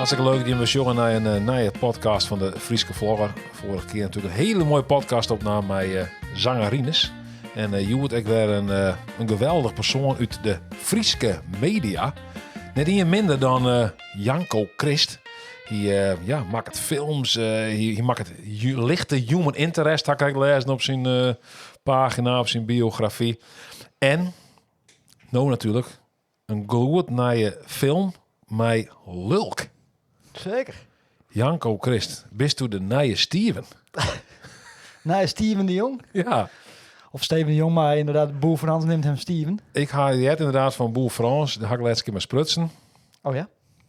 Hartstikke leuk dat je was jongen naar een podcast van de Frieske Vlogger. Vorige keer natuurlijk een hele mooie podcast opname met zangerines. En je wordt ook weer een geweldig persoon uit de Frieske media. Net iets minder dan Janko Christ. Hij maakt films, hij maakt het lichte human interest, had ik gelezen op zijn pagina, op zijn biografie. En, nou natuurlijk, een goed nieuwe film met Lulk. Zeker. Janko Christ, bist u de nieuwe Steven? Nou, Steven de Jong. Ja. Of Steven de Jong, maar inderdaad, Boer Frans neemt hem Steven. Ik ga het inderdaad van Boer Frans, de hak laatste keer met sprutsen. Oh ja?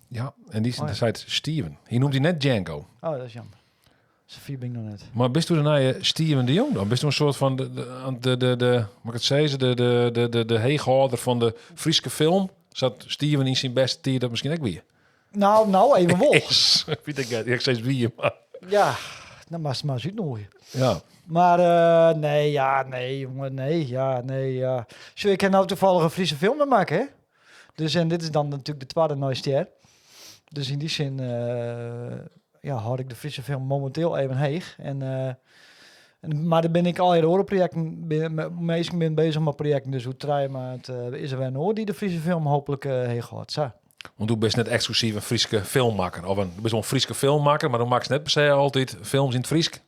Ja, en die ja. zei het Steven. Hij noemt hij net Django. Oh, dat is jammer. Sophie ben ik nog net. Maar bist u de nieuwe Steven de Jong dan? Bist u een soort van mag ik het zeggen, de heeghouder van de Frieske film? Zat Steven in zijn beste tijd dat misschien ook weer? Nou, even wel. Ik zei wie, maar... Ja, dat maar zoet nog. Ja. Maar nee. Zo, ik heb nou toevallig een Friese film te maken, hè? Dus en dit is dan natuurlijk de tweede nieuwste. Dus in die zin houd ik de Friese film momenteel even heeg. Maar dan ben ik al eerder projecten, meestal ben bezig met projecten. Dus hoe try maar is er weer een oor die de Friese film hopelijk heeg houdt. Zo. Want du bent net exclusief een Frieske filmmaker. Of du bent wel een Frieske filmmaker, maar dan maak je net per se altijd films in het Friesk.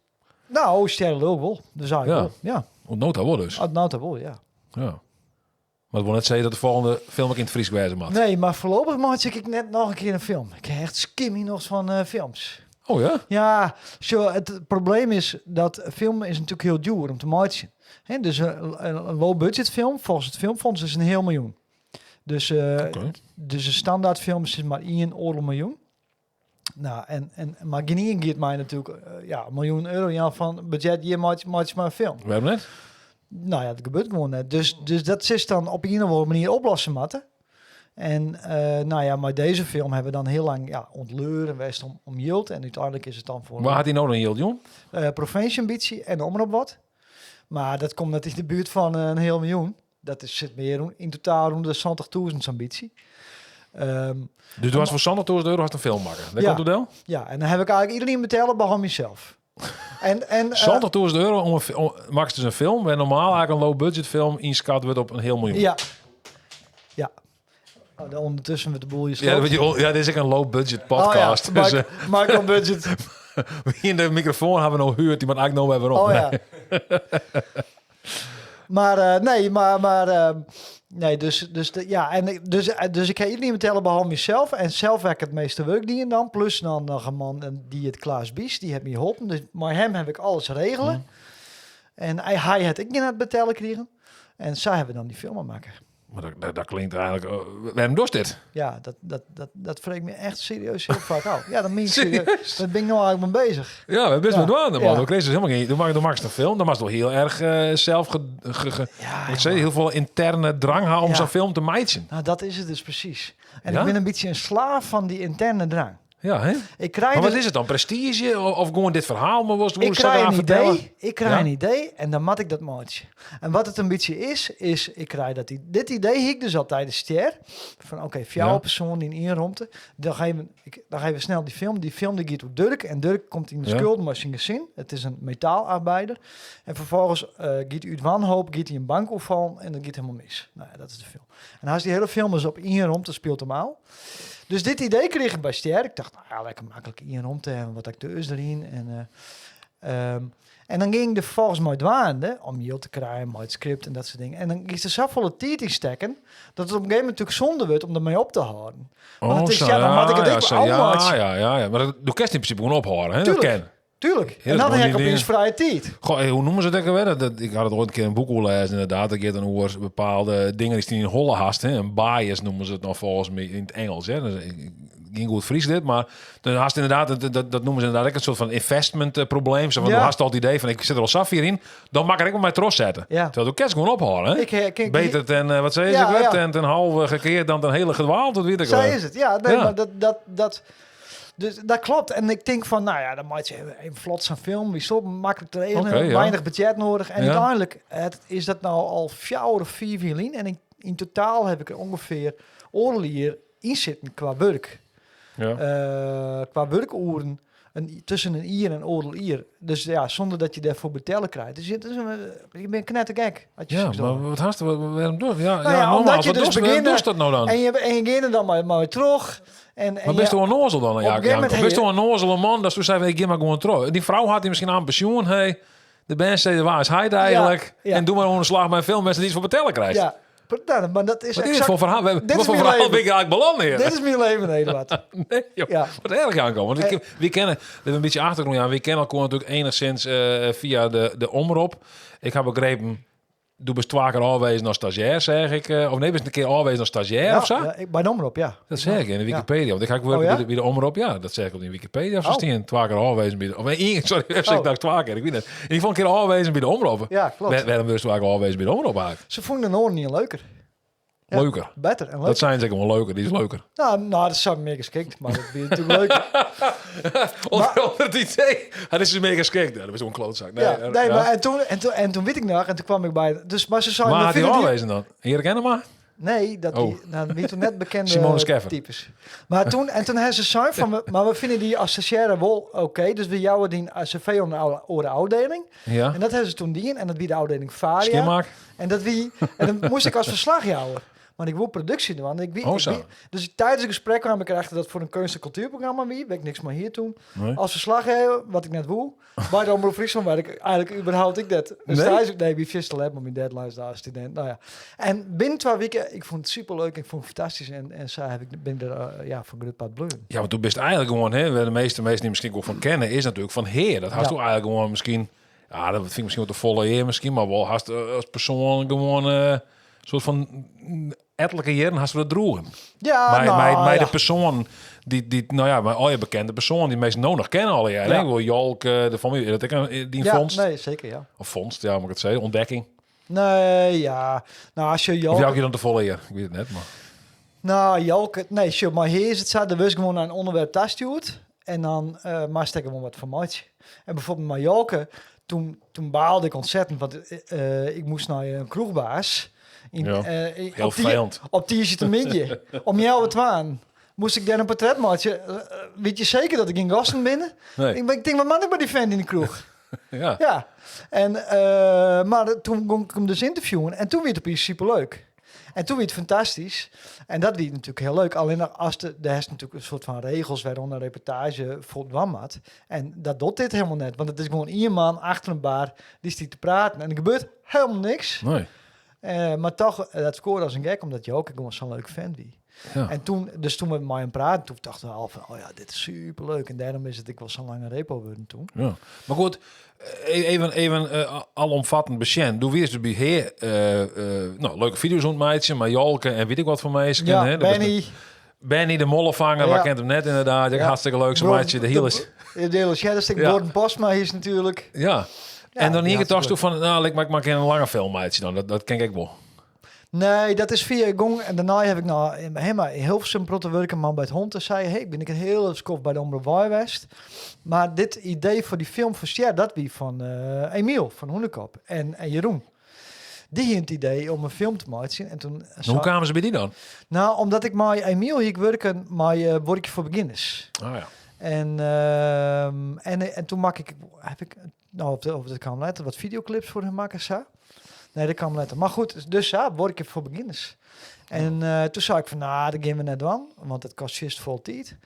Nou, sterren ook wel. Dus eigenlijk wel. Ja. Want nota wel dus. Nota wel, ja. Ja. Maar het wil net zeggen dat de volgende film ook in het Fries wezen mag. Nee, maar voorlopig maak ik net nog een keer een film. Ik heb echt skimming nog van films. Oh ja? Ja, zo, het probleem is dat film is natuurlijk heel duur om te maken. Hè, dus een low budget film, volgens het filmfonds, is een heel miljoen. Dus, dus een standaard film is maar 1 miljoen. Nou, maar Guinea geeft mij natuurlijk €1 miljoen ja, van budget. Je maakt maar een film. We hebben net. Nou ja, dat gebeurt gewoon net. Dus dat is dan op een of andere manier oplossen moeten. En maar deze film hebben we dan heel lang ontleuren geweest om yield. En uiteindelijk is het dan voor... Waar had hij nou dan yield, jong? Provincieambitie en omroep wat. Maar dat komt net in de buurt van een heel miljoen. Dat zit meer in totaal rond de 70.000 ambitie. Dus du was voor €100.000 had een film maken. Dat komt het wel? Ja, en dan heb ik eigenlijk iedereen betalen behalve mezelf. €100.000 maak je dus een film. En normaal eigenlijk een low budget film inschat wordt op een heel miljoen. Ja. Oh, dan ondertussen met de boel je Ja, dit is ook een low budget podcast. Oh, ja. Micro budget. In de microfoon hebben we nog gehuurd. Die moet eigenlijk nog even op. Oh ja. Dus ik ga iedereen betalen behalve mezelf. En zelf werk ik het meeste werk die dan. Plus dan nog een man die het Klaas Bies, die heeft me geholpen. Dus maar hem heb ik alles regelen. En hij had ik niet aan het betalen kregen. En zij hebben dan die film aan maken. Maar dat klinkt eigenlijk... waarom doet dit? Ja, dat vreeg me echt serieus heel vaak uit. Ja, dat meen ik serieus. Daar ben ik nou eigenlijk mee bezig. Ja, we hebben best met waan. Man. Ja. We kregen dus helemaal geen... Toen maakte een film. Dan was het wel heel erg heel veel interne drang hebben om zo'n film te maken. Nou, dat is het dus precies. En Ja? ik ben een beetje een slaaf van die interne drang. Ja, hè? Maar wat is het dan? Prestige? Of gewoon dit verhaal? Maar ik krijg een idee en dan mat ik dat maatje. En wat het een beetje is ik krijg dit idee ik dus altijd de ster. Van oké, voor jouw persoon in 1 ruimte. Dan geven we snel die film. Die film die gaat op Dirk. En Dirk komt in de schuld met zijn gezin. Het is een metaalarbeider. En vervolgens gaat uit wanhoop, gaat hij een bank opvallen en dan gaat helemaal mis. Nou ja, dat is de film. En als die hele film dus op 1 ruimte speelt hem al. Dus dit idee kreeg ik bij Ster. Ik dacht, nou ja, lekker makkelijk hier om te hebben, wat acteurs erin. En dan ging ik er volgens mij dwaande om je te krijgen, met het script en dat soort dingen. En dan is er zoveel tijd in stekken, dat het op een gegeven moment natuurlijk zonde wordt om ermee op te houden. Want het is, dan moet ik het ja. Maar dat doe kerst in principe gewoon ophouden, hè? Tuurlijk. Ja, en dan heb ik dingen. opeens vrije tijd. Goh, hoe noemen ze dat weer? Ik had het ooit een keer in een boek gelezen, inderdaad. Dat gaat dan over bepaalde dingen die in holle hast. Een bias noemen ze het nog volgens mij in het Engels. Hè? Dus, ging goed Fries dit, maar dan hast inderdaad, dat noemen ze inderdaad ook een soort van investment probleem. Zo van, je hast al het idee van, ik zit er al saf in, dan mag ik ook mijn tros zetten. Ja. Terwijl de kerst gewoon ophouden. Hè? Beter ten, wat zei je, ten halve gekeerd dan ten hele gedwaald. Dat weet ik wel. Zo is het, maar dus dat klopt. En ik denk van, nou ja, dan maak je even vlot zo'n film. Die zo makkelijk te regelen, weinig budget nodig. En uiteindelijk is dat nou al 4 of 5 jaar. En in totaal heb ik er ongeveer oorlijk hier in zitten qua werk. Qua werkuren tussen een ier en oordeel ier. Dus ja, zonder dat je daarvoor betalen krijgt. Dus je bent knettergek. Ja, maar wat haast waarom doen? Omdat je dus begint dat nou dan? En je ging er dan maar weer terug. Maar best wel een nozel dan? Best wel een nozele man. Dat is zei, ik ga maar gewoon terug. Die vrouw had hij misschien aan pensioen. Hey, de band zei, waar is hij het eigenlijk? Ja. En doe maar een slag bij veel mensen die iets voor betalen krijgen. Ja. Maar dat is wat is het voor verhaal? Wat voor verhaal ben ik eigenlijk belanden hier? Dit is mijn leven, Eduard. Nee, joh. Ja. Wat erg aankomen. Want we kennen, we hebben een beetje achtergrond aan. We kennen elkaar natuurlijk enigszins via de omroep. Ik heb begrepen, doe best 2 keer afwezen als stagiair, zeg ik. Of nee, best een keer afwezen als stagiair of zo? Ja, bij de omroep, ja. Dat zeg ik in de Wikipedia. Want ik ga ook bij de omroep, ja. Dat zeg ik ook in de Wikipedia. Of ze staan 2 keer afwezen bij de... Of sorry, ik dacht 2 keer. Ik weet het. In ieder geval een keer afwezen bij de omroep. Ja, klopt. Waarom dus 2 keer afwezen bij de omroep eigenlijk? Ze vonden de oren niet leuker. Ja, leuker. Beter en leuker. Dat zijn zeker wel leuker. Die is leuker. Nou, dat is meer geschikt, maar dat is natuurlijk leuker. Onder het idee. Dat is dus meer geschikt. Dat is een klootzak. Nee, maar en toen weet ik nog, en toen kwam ik bij... Dus, maar ze zouden... Maar had hij aanwezen dan? Hier kennen maar? Nee, dat die toen net bekende Simone Scheffer. types. Maar toen hebben ze gezegd van... Maar we vinden die associëren wel oké. Dus we jouwen die cv om de oude afdeling. Ja. En dat hebben ze toen die. En dat wie de afdeling Varia. Schimmaak. En dan moest ik als verslag jouwen. Want ik wil productie doen. Dus tijdens het gesprek kwam ik erachter dat voor een kunst- en cultuurprogramma wie, ben ik niks meer hier toen. Nee. Als verslaggever, wat ik net wil. Bij de Omroep Friesland werd ik eigenlijk überhaupt dat. Dus nee, wie vist al heb, maar mijn deadlines daar student. Nou ja. En binnen 2 weken, ik vond het superleuk, ik vond het fantastisch en zo ben ik er van goed pad bloeien. Ja, want toen best eigenlijk gewoon, hè, de meeste mensen die misschien ook van kennen, is natuurlijk van heer. Dat had toen eigenlijk gewoon misschien, ja, dat vind ik misschien wat de volle eer misschien, maar wel hast als persoon gewoon soort van ettelijke jaren hast we dat droegen. Ja, bij de persoon die nou ja, bij al je bekende persoon die meest nodig kennen al jaren. Ja. Wel Jolk, de familie, dat ik die vondst. Nee, zeker ja. Of vondst, ja, moet ik het zeggen, ontdekking. Nee, ja. Nou, als je Jolk... Of jou je dan de volle eer? Ik weet het net, maar. Nou, Jolk, nee, maar hier is het zo, dan was gewoon naar een onderwerp thuisstuurt en dan maar stekken we wat van maatje. En bijvoorbeeld met Jolke, toen baalde ik ontzettend, want ik moest naar een kroegbaas. Heel vervelend. Op die is het een midje. Om jou wat aan. Moest ik daar een portret maken. Weet je zeker dat ik in gasten binnen? Nee. Ik denk, wat man ik bij die vent in de kroeg? Ja. En, maar toen kon ik hem dus interviewen. En toen werd het opeens superleuk. En toen werd het fantastisch. En dat werd natuurlijk heel leuk. Alleen als er is natuurlijk een soort van regels waaronder een reportage voldwam had. En dat doet dit helemaal net. Want het is gewoon 1 man achter een bar die stiet te praten. En er gebeurt helemaal niks. Nee. Maar toch, dat scoorde als een gek, omdat je ook gewoon zo'n leuk fan wie. Ja. En toen we met mij aan praten, toen dachten we al van, oh ja, dit is superleuk. En daarom is het ik wel zo'n lange repo worden toen. Ja. Maar goed, even alomvattend patiënt. Doe weer eens bij heer, leuke video's ontmaatje, maar Jolke en weet ik wat voor mensen. Ja, hè? Benny de mollevanger, waar kent hem net inderdaad. Ja. Hartstikke leuk, zo'n maatje. De hele Shatterstik, Gordon Postma is natuurlijk. Ja. En dan hier toch toe van, nou, ik maak een lange filmaatje dan. Dat ken ik wel. Nee, dat is via Gong. En daarna heb ik helemaal heel veel protten werken man bij het hond. En zei, hey, ben ik een hele skof bij de Omroep West. Maar dit idee voor die film voor Sjer, dat wie van Emiel van Hoenekop en Jeroen. Die had het idee om een film te maken. En toen, hoe kwamen ze bij die dan? Nou, omdat ik met Emiel hier werken, maar word ik voor beginners. Oh ja. En toen heb ik op de kan letten wat videoclips voor hem maken zo. Nee, dat kan letten. Maar goed, dus ja, word ik voor beginners. En toen zei ik van, nou, dat gaan we net doen, want het kost juist vol tijd.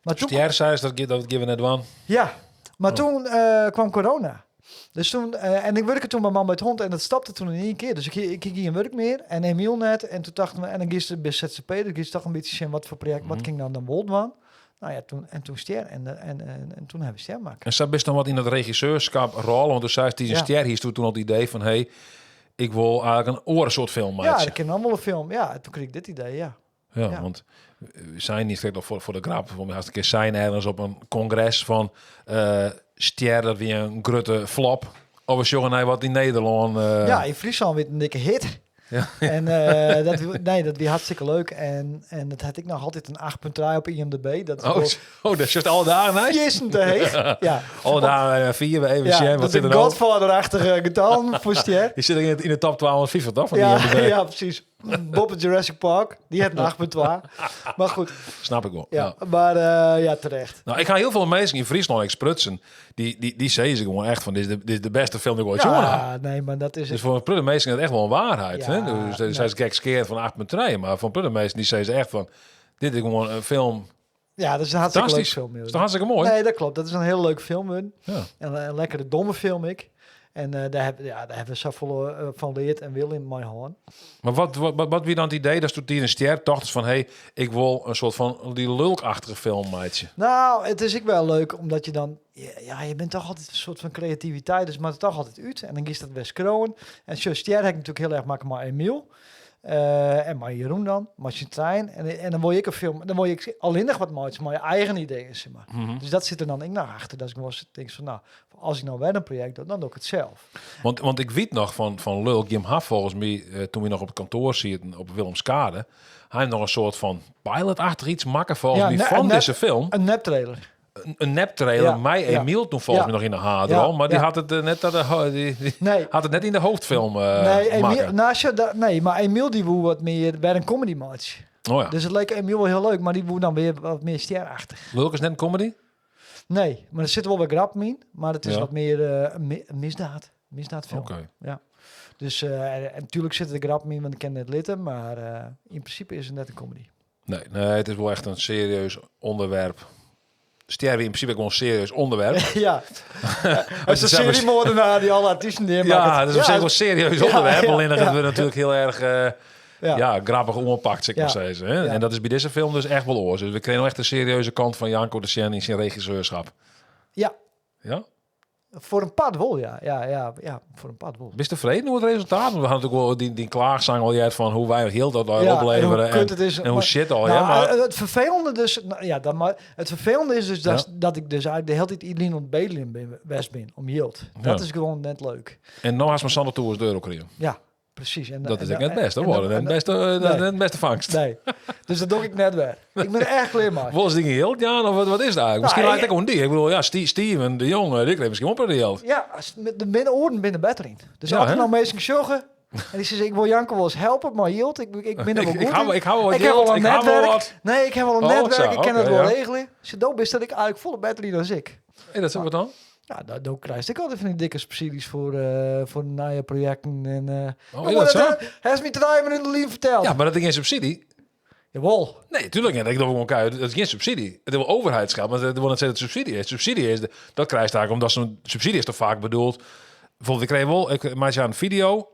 Maar toen zei dat gaan we net doen. Ja, maar toen kwam corona. Dus toen, en ik werkte toen bij man bij het hond en dat stapte toen in 1 keer. Dus ik ging geen werk meer en Emiel net. En toen dachten we, en dan gisteren bij ZZP, dus ik toch een beetje zien wat voor project, wat ging dan Wold van. Nou ja, toen Ster en toen hebben we Ster maken. En zat best dan wat in het regisseurschap rol, want toen zei hij Ster hier toen het idee van, hey, ik wil eigenlijk een orensoort film maken. Ja, ik ken allemaal een film. Ja, toen kreeg ik dit idee, ja. Ja, want we zijn niet nog voor de grap. We een keer zijn ergens op een congres van Ster, dat weer een grote flop. Of een jongen wat in Nederland. Ja, in Friesland weer een dikke hit. Ja. En dat was hartstikke leuk. En dat had ik nog altijd een 8.3 op IMDb. Dat is dat is juist alle dagen, hè? Jessen te heet. Ja. Alle dagen 4, we even zien. Dat is een Godfather-achtige getal voor Ster. Je zit in de top 250, toch? Van ja, precies. Bob in Jurassic Park, die had een 8,2. Maar goed. Snap ik wel. Ja, maar ja, terecht. Nou, ik ga heel veel mensen in Friesland exprutsen. Die zeggen gewoon echt van, dit is de beste film die ik ooit gezien heb. Ja, nee, maar dat is... Dus voor een mensen is het echt wel een waarheid. Ja, hè? Dus zij zijn gek scared van 8,3. Maar voor een mensen die zeggen echt van, dit is gewoon een film... Ja, dat is een hartstikke leuk Fantastisch. film. Dat is toch hartstikke mooi? Nee, dat klopt. Dat is een heel leuk film. Hun. Ja. En een lekkere domme film, ik. En daar hebben we zo vol van leerd en wil in mijn hand. Maar wat wie dan het idee dat toen een ster dacht van, hey, ik wil een soort van die lulkachtige film, maatje. Nou, het is ik wel leuk, omdat je dan... Ja, je bent toch altijd een soort van creativiteit, dus maar het toch altijd uit. En dan is dat West Kroon. En zo ster heb ik natuurlijk heel erg maken maar Emiel. En maar Jeroen dan, Martijn. En dan wil je een film, dan wil je alleen nog wat moois, maar je eigen ideeën, zeg maar. Mm-hmm. Dus dat zit er dan ik naar achter. Dat ik was denk van, nou, als ik nou wel een project doe, dan doe ik het zelf. Want ik weet nog van Lul Jim Haf volgens mij, toen we nog op het kantoor zitten op Willemskade, hij heeft nog een soort van pilotachtig iets maken volgens mij van deze film. Een neptrailer. Een neptrailer, mij Emiel toen volgens mij nog in de haardrol, maar die had het net had het net in de hoofdfilm nee, maar Emiel die woe wat meer bij een comedy match. Oh ja. Dus het leek Emiel wel heel leuk, maar die woe dan weer wat meer sterachtig. Lulk is net een comedy? Nee, maar er zit wel wat grap in, maar het is wat meer een misdaadfilm. Oké. Ja. Dus en natuurlijk zit er grap in, want ik ken het litten, maar in principe is het net een comedy. Nee, het is wel echt een serieus onderwerp. Sterven in principe gewoon een serieus onderwerp. Ja, het is een seriemoordenaar die alle artiesten neermaakt. Ja, dat is op zich wel een serieus onderwerp. Alleen dat ja. we natuurlijk heel erg grappig ompakt, zeg maar steeds. Hè? Ja. En dat is bij deze film dus echt wel oor. Dus we kregen nog echt een serieuze kant van Janko de Sjen in zijn regisseurschap. Ja. Ja? Voor een pad wel, ja, voor een pad wel. Ben je tevreden met het resultaat? Want we hadden natuurlijk wel die klaagzang al uit van hoe weinig heel dat opleveren en hoe shit al. Nou, maar het vervelende dus, het vervelende is dus dat ik dus eigenlijk de hele tijd iedereen aan het bedelen ben om yield. Dat is gewoon net leuk. En nou has mijn Sander Tours deur ook erin. Ja, precies. En, dat is ook net het beste worden. Het beste vangst. Nee, dus dat doe ik net weer. Ik ben er echt klaar maar. Volgens dingen hield, ja, of wat is het eigenlijk? Misschien lijkt het gewoon die. Ik bedoel, ja, Steven, de jongen, die kreeg misschien op een hield. Ja, de binnenoren binnen beter in. Dus als ik nou mensen zorgen en die zegt, ik wil Janko wel eens helpen, maar hield, ik ben er wel goed ik hou wel ik heb wel een netwerk. Wat. Nee, ik heb wel een netwerk, ik kan het wel ja. regelen. Ze dood is dat ik eigenlijk volle beter in dan ik. Hey, dat is wat dan? Ja, dan krijg ik altijd van die dikke subsidies voor nieuwe projecten. En, dat zo? Hij is me 3 minuten lief verteld. Ja, maar dat is geen subsidie. Jawel. Nee, tuurlijk niet. Ik dacht gewoon, dat is geen subsidie. Het is wel overheidsgeld, maar dat wil niet zeggen dat het subsidie is. Subsidie is, dat krijg je eigenlijk omdat zo'n subsidie is toch vaak bedoeld. Bijvoorbeeld, ik maak je een video,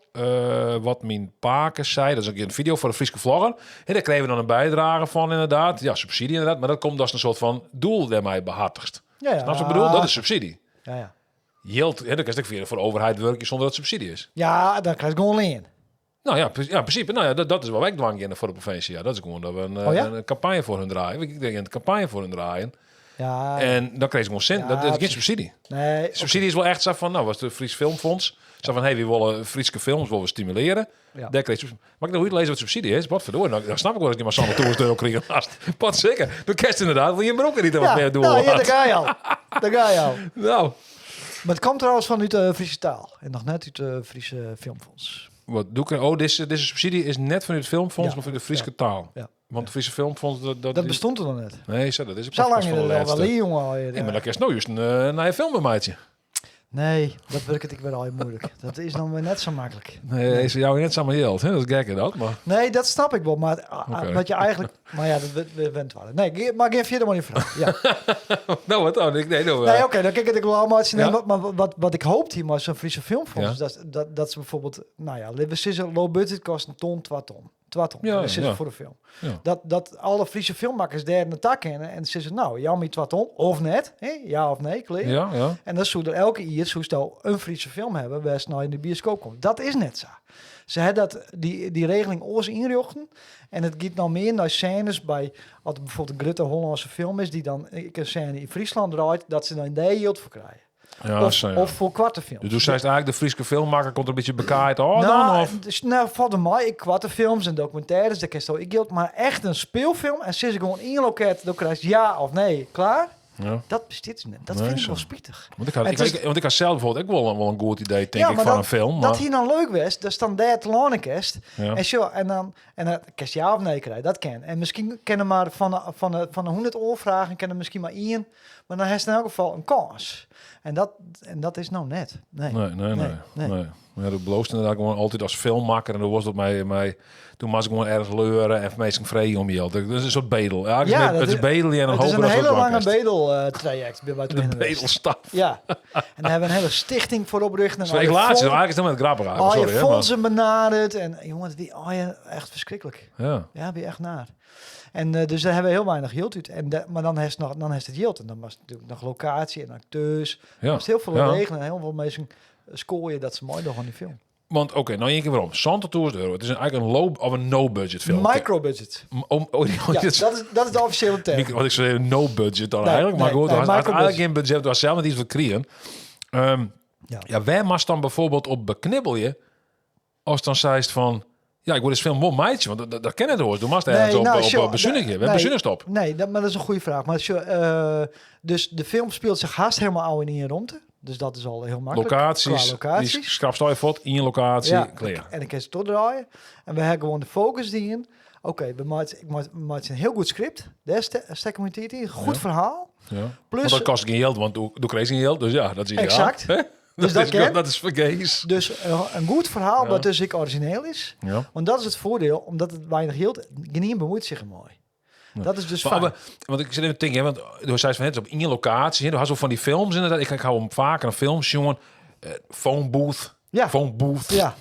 wat mijn paken zei, dat is ook een video voor de Friese vlogger. En daar kregen we dan een bijdrage van inderdaad. Ja, subsidie inderdaad, maar dat komt als een soort van doel daarmee behartigst. Ja. Snap je wat ik bedoel? Dat is subsidie. Ja. Yield, dan kan je voor de overheid werken zonder dat het subsidie is. Ja, dan krijg ik gewoon leen. Nou ja, in principe, dat is wel wegdwang in voor de provincie. Ja, dat is gewoon dat we een campagne voor hun draaien. Ik denk een campagne voor hun draaien. Ja. En dan kreeg ze gewoon cent. Dat is geen subsidie. Nee. Subsidie is wel echt zo van, nou, was het Fries Filmfonds. Zo van, hey, we willen Friese films willen we stimuleren. Ja. Daar kreeg je, maar ik nou hoe lezen wat subsidie is. Wat verdorie. Nou, dan snap ik wel dat ik maar Sander Tours deur kreeg. Wat zeker. Dan kerst inderdaad, wil je maar ook niet wat meer doen. Nou, ja, daar ga je al. Daar ga je al. Nou. Maar het komt trouwens vanuit de Friese taal. En nog net uit de Friese Filmfonds. Wat doe ik? Oh, deze subsidie is net vanuit het Filmfonds, maar voor de Friese taal. Ja. Want de Friese Filmfonds... Dat bestond er nog net. Nee, dat is zo lang van de laatste. Jongen, maar dan kerst nou juist naar je film bij maatje. Nee, dat werkt ik wel al moeilijk. Dat is dan weer net zo makkelijk. Nee, is jou net samen geld, hè? Dat is gekker dat, maar... Nee, dat snap ik wel, maar wat je eigenlijk... Maar ja, dat went wel. Nee, maar geef je er maar niet vraag. Ja. Nou, wat dan? Nee, oké, dan kijk ik wel allemaal. Maar wat ik hoopte hier, maar zo'n Friese Filmfonds, dat ze bijvoorbeeld... Nou ja, we zitten low budget kost een ton, 2 ton. 2 ton, dat is voor de film. Ja. Dat alle Friese filmmakers daar een tak kennen en ze zeggen, nou, jou met 2 ton, of net, hè? Ja of nee, kleer. Ja. En dan zou er elke jaar zou een Friese film hebben waar ze nou in de bioscoop komt. Dat is net zo. Ze hebben die regeling oors inrichten en het gaat nou meer naar scènes bij, als er bijvoorbeeld een grote Hollandse film is die dan een scène in Friesland draait, dat ze dan in de yield voor krijgen. Ja, of voor kwarte films. Dus toen zei eigenlijk de Friese filmmaker komt er een beetje bekaaid. Valt mij ik kwarte films en documentaires, dat kan ik gild, maar echt een speelfilm en sinds ik gewoon in loket, dan krijg je ja of nee, klaar. Ja. Dat bestaat niet. Dat Nee, vind ik zo. wel spietig. Want ik had zelf bijvoorbeeld ook wel een goed idee, denk ik, maar van een film. Dat Maar, hier nou leuk was, dus dan dat Lonnekest. ja. En dan kerst ja of nee krijgen, dat kan. En misschien kennen maar van de 100 oorvragen kennen misschien maar 1, maar dan heeft in elk geval een kans. En dat is nou net. Nee. Nee. Ja, dat belooft inderdaad gewoon altijd als filmmaker. En dan was dat mij toen was ik gewoon ergens leuren en meestal vrij om je. Dat is een soort bedel. Ja, het is bedel en het hopen is een dat hele het lange bedel-traject. de bedelstaf. Ja. En daar hebben we een hele stichting voor opgericht. Ik laatst, eigenlijk is dat met grappig. Je fondsen benaderd. En jongens, echt verschrikkelijk. Ja. Ja, ben je echt naar. En dus daar hebben we heel weinig yield uit. Maar dan heeft het yield. En dan was het natuurlijk nog locatie en acteurs. Ja. Er was heel veel Ja. regelen en heel veel mensen scoren dat ze mooi doen aan die film. Want oké, nou één keer waarom. €100.000. Het is eigenlijk een low of een no-budget film. Micro-budget. Ja, dat is de officiële term. Wat ik zei, no-budget dan Nee, eigenlijk. Maar nee, goed, nee, het was eigenlijk micro-budget. geen budget. Het was zelf niet iets voor creëren. Ja, waar mag dan bijvoorbeeld op beknibbel je als dan zei van... Ja, ik wil eens film mooi meidje, want dat kennen we hoor. Doe maar ergens op bezuiniging. We hebben bezuinigstop. Nee, maar dat is een goede vraag. Maar dus de film speelt zich haast helemaal al in één ruimte. Dus dat is al heel makkelijk. Locaties. Qua Die schrapstel in je locatie. Ja, Klaar. en dan kan je het draaien. En we hebben gewoon de focus die in. Oké, ik maak een heel goed script. Daar stekken we het in. Goed verhaal. Ja. Plus, Want dat kost geen geld, want doe kreeg geen geld. Dus ja, dat is ideaal. Exact. Hè? Dus dat is vergees. Dus een goed verhaal wat dus ik origineel is. Ja. Want dat is het voordeel, omdat het weinig geld. Geen bemoeit zich er mooi. Ja. Dat is dus fijn. Want ik zit even te denken, want door zei van het op in je locatie, door had zo van die films inderdaad. Ik hou hem vaker aan films, jongen. Phone booth. Ja. Phone booth. Ja.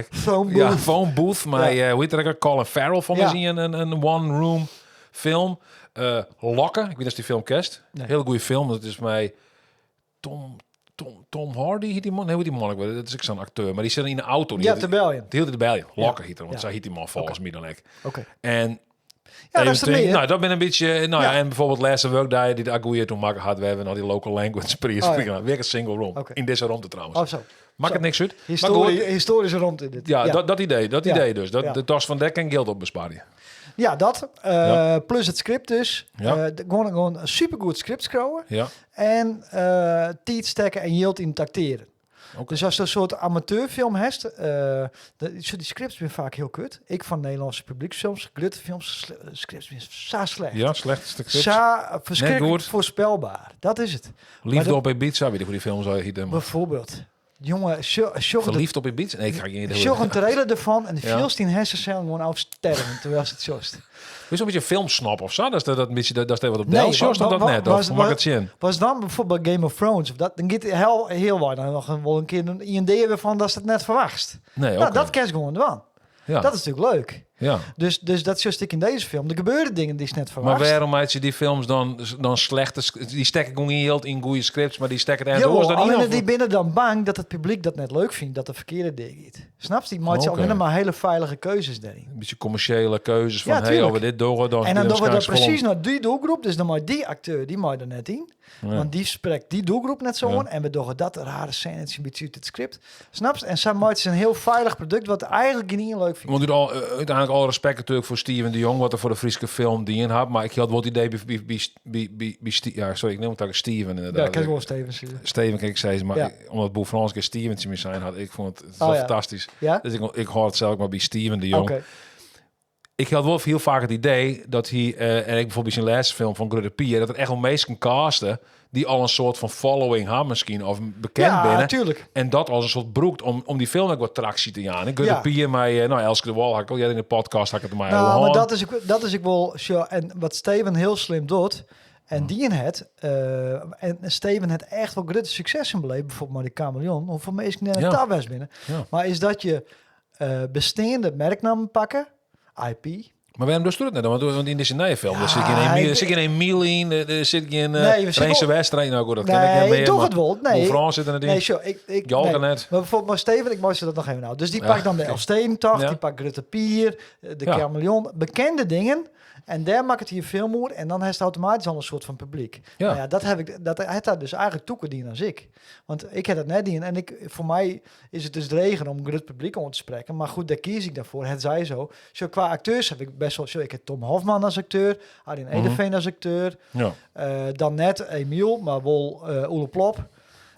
Phone booth. Ja, phone booth. Maar hoe heet dat? Colin Farrell van me zien een one-room film. Lokken. Ik weet dat die film kent. Nee. Heel goede film. Dat is mij Tom Hardy heet die man. Nee, hoe die man? Dat is ook zo'n acteur. Maar die zit in een auto. Ja, Rebellion. Die hield de Rebellion. Lokken heet er. Want zij heet die man volgens mij dan ik. Oké. En ja, dat is meer. Nou, dat ben een beetje... Nou ja, en bijvoorbeeld laatste werkdag die de Aguirre toen maken had. We hebben nog die local language prijs. Weer een single room. Okay. In deze ruimte trouwens. Oh, zo. Maakt het niks uit. Historische rond dit. Ja, dat idee dus. De tas van Dek en geld op besparen. Ja, dat. Plus het script dus. Ja. Gewoon een supergoed script scrollen. Ja. En tijd stekken en yield in tacteren. Okay. Dus als je een soort amateurfilm hebt, die scripts zijn vaak heel kut. Ik van Nederlandse publieksfilms, gluttenfilms, scripts zijn zo slecht. Ja, slechtste scripts. Verschrikkelijk voorspelbaar. Dat is het. Liefde op Ibiza, weet je hoe die film zou heten. Bijvoorbeeld. Jongen, Verliefd op Ibiza? Nee, ik ga geen idee. Sjog een trailer ervan en de veelstien hersencellen gewoon afsterven terwijl ze het jost. Is een beetje filmsnap of zo? Dat is wat op Nee, dat net? Of mag het zien? Was dan bijvoorbeeld Game of Thrones of dat? Dan gaat heel wat. Dan nog wel een keer een idee ervan dat ze het net verwacht. Nee, nou, dat kan je gewoon doen. Ja. Dat is natuurlijk leuk. Ja. Dus dat is juist ik in deze film. Er gebeuren dingen die is net verwacht. Maar waarom maak je die films dan slechte... Die stekken gewoon niet in goede scripts, maar die stekken het eind dan niet op. Die binnen dan bang dat het publiek dat net leuk vindt, dat de verkeerde dingen gaat. Snap je? Die maakt je alleen maar hele veilige keuzes daarin. Een beetje commerciële keuzes van, hey, over dit door dan... En dan doen we dat precies naar die doelgroep. Dus dan maakt die acteur, die maakt er net in. Ja. Want die spreekt die doelgroep net zo aan. En we doen dat rare scène, een beetje uit het script. Snap je? En zo maakt ze een heel veilig product, wat eigenlijk niet leuk vindt. Want uiteindelijk al respect natuurlijk voor Steven de Jong, wat er voor de Friese film die in had. Maar ik had wel het idee ja, sorry, ik noem het ook Steven inderdaad. Ja, ik heb wel Steven. Steven, kijk, ik zei maar omdat Boer Frans keer Steven meer zijn had, ik vond het fantastisch. Ja? Dus ik hoor het zelf maar bij Steven de Jong. Okay. Ik had wel heel vaak het idee dat hij, en ik bijvoorbeeld in zijn laatste film van Grutte Pier, dat het echt wel mensen kan casten die al een soort van following hebben misschien, of bekend binnen. Natuurlijk. En dat als een soort broek om die film ook wat tractie te gaan. Grutte Pier, mij, Elske de Wal, had ik al in de podcast, had ik het maar maar dat is ik wel, en wat Steven heel slim doet, en die in het, en Steven het echt wel grote succes in beleefd, bijvoorbeeld met die Chameleon, hoeveel mensen in het tabes binnen. Ja. Maar is dat je bestaande merknamen pakken, IP. Maar waarom doe je het net? Want in deze nieuwe film, er zit geen Emilien, er zit geen Reense wedstrijd. Nou goed, dat ken ik niet meer. Toch het wel. Nee, Frans zit er net in. Nee, sure, ik net. Maar bijvoorbeeld Steven, ik moest dat nog even nou. Dus die pakt dan de Elfstedentocht, die pakt Grutte Pier, de Chameleon, bekende dingen. En daar maakt het hier film over. En dan heeft het automatisch al een soort van publiek. Ja. Nou ja, dat heeft dat dus eigenlijk toegediend als ik. Want ik heb dat net in. En voor mij is het dus regen om het publiek om te spreken. Maar goed, daar kies ik daarvoor. Het zij zo. Zo qua acteurs heb ik best wel... Zo, ik heb Tom Hofman als acteur. Arjen Edeveen als acteur. Ja. Dan net Emiel, maar wel Oele Plop.